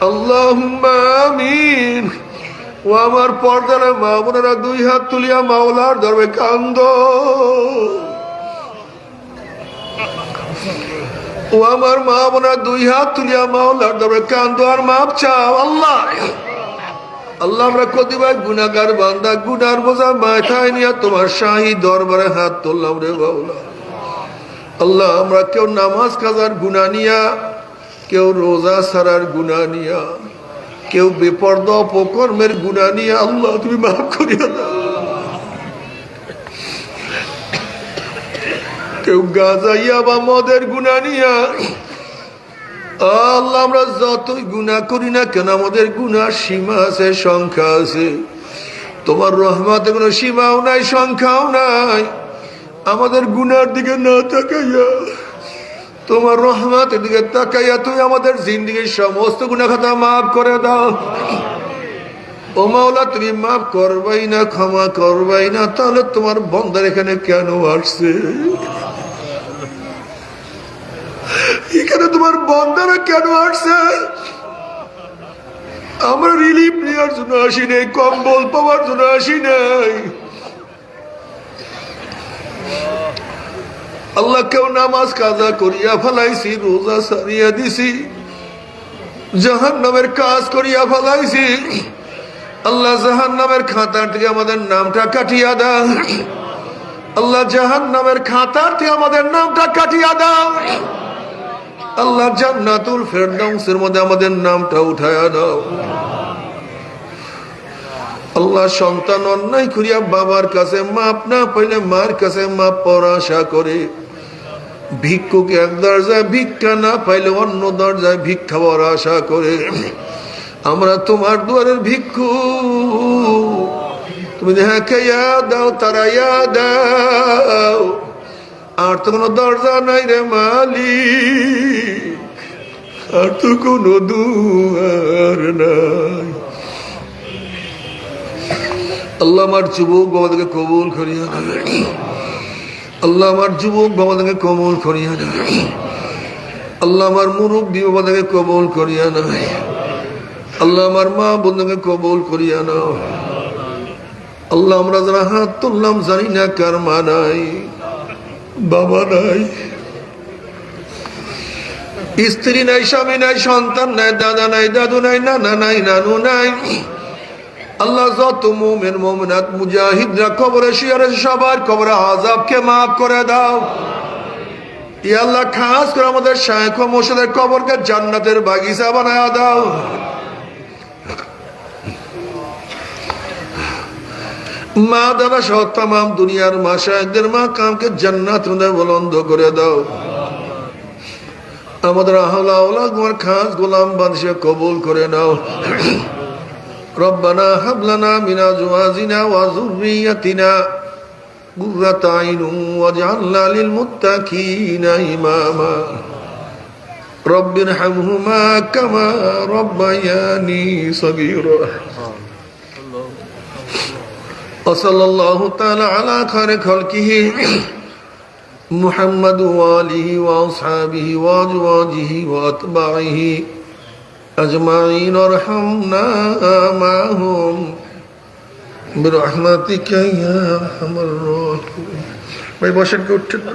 আল্লাহুম্মা আমিন। ও আমার পর্দার মা বোনেরা, দুই হাত তুলিয়া মাওলার দরবারে কান্দো। ও আমার মা বোনেরা, দুই হাত তুলিয়া মাওলার দরবারে কান্দো আর মাপ চাও। আল্লাহ আল্লাহ, আমরা কতিবার গুনাহগার বান্দা, গুনার বোঝা মাথায় নিয়ে তোমার শাহী দরবারে হাত তুললাম রে মাওলা। আল্লাহ, আমরা কেউ নামাজ কাজার গুনাহ নিয়া, কেউ রোজা ছাড়ার গুনাহ নিয়া, কেউ বেপরদা অপকর্মের গুনাহ নিয়া, আল্লাহ তুমি মাফ করিয়া দাও। কেউ গাঁজাইয়া বা মদের গুনাহ নিয়া, আল্লাহ আমরা যতই গুনাহ করি না কেন, আমাদের গুনাহ সীমা আছে, সংখ্যা আছে। তোমার রহমতে কোনো সীমাও নাই, সংখ্যাও নাই। আমাদের গুনার দিকে না তাকাইয়া, তোমার রহমতের দিকে তাকাইয়া তুমি আমাদের জিন্দেগীর সমস্ত গুনাহ খাতা মাফ করে দাও। ও মাওলা, তুমি মাফ করবাই না, ক্ষমা করবাই না, তাহলে তোমার বান্দার এখানে কেন আসছে? এখানে তোমার বান্দারা কেন আসছে? আমরা রিলিফ নেওয়ার জন্য আসি নাই, কম্বল পাওয়ার জন্য আসি নাই। আল্লাহ, কেউ নামাজ কাজা করিয়া ফেলাইছি, রোজা সারিয়া দিছি, জাহান্নামের কাজ করিয়া ফেলাইছি। আল্লাহ, জাহান্নামের খাতার থেকে আমাদের নামটা কাটিয়া দাও। আল্লাহ, জাহান্নামের খাতার থেকে আমাদের নামটা কাটিয়া দাও। আল্লাহ, জান্নাতুল ফেরদাউসের মধ্যে আমাদের নামটা উঠায়া দাও। আল্লাহ, সন্তান অন্যায় করিয়া বাবার কাছে মাপ না পাইলে মার কাছে মাপ পাওয়ার আশা করে, ভিক্ষুক এক দরজায় ভিক্ষা না পাইলে অন্য দরজায় ভিক্ষা পাওয়ার আশা করে, আমরা তোমার দুয়ারের ভিক্ষু। তুমি দেখাইয়া দাও, তারাইয়া দাও। আর তো কোনো দরজা নাই রে মালিক, আর তো কোনো দুয়ার নাই। আল্লাহ, আমার যুবক বাবাদেরকে কবুল করিয়া নেবে। আল্লাহ, আমার যুবক বাবাদেরকে কবুল করিয়া নেবে। আল্লাহ, আমার মুরব্বী বাবাদেরকে কবুল করিয়া নেবে। আল্লাহ, আমার মা বোনদেরকে কবুল করিয়া নাও। আল্লাহ, আমরা যারা হাত তুললাম জানি না কার মা নাই, বাবা নাই, স্ত্রী নাই, স্বামী নাই, সন্তান নাই, দাদা নাই, দাদু নাই, নানা নাই, নানু নাই। আল্লাহ, যত মুমিন মুমিনাত মুজাহিদরা কবরে শুয়ে আছে, সবার কবরে আযাবকে মাফ করে দাও। ইয়া আল্লাহ, খাস করে আমাদের শায়েখ ও মুর্শিদের কবরকে জান্নাতের বাগিচা বানায়া দাও। মা দাদা সহ তামাম দুনিয়ার মাশায়েখদের মাকামকে জান্নাতের মধ্যে বুলন্দ করে দাও। আমাদের আহলে আওলাদ তোমার খাস গোলাম বাদশা কবুল করে নাও। রব্বানা হাব লানা মিন আজওয়াজিনা ওয়া যুররিয়াতিনা কুররাতা আইনুন ওয়াজআলনা লিল মুত্তাকিনা ইমামা। রব্বিরহামহুমা কামা রব্বায়ানি সগীরা। ওয়াসাল্লাল্লাহু তাআলা আলা খায়রি খালকিহি মুহাম্মাদ ওয়া আলিহি ওয়া আসহাবিহি ওয়া আজওয়াজিহি ওয়া আতবাইহি আজমাইন ওয়ারহামনা মাহুম বিরহমাতিকা ইয়া আরহামার রাহিমিন। ভাই বসেন, কে উঠছেন না?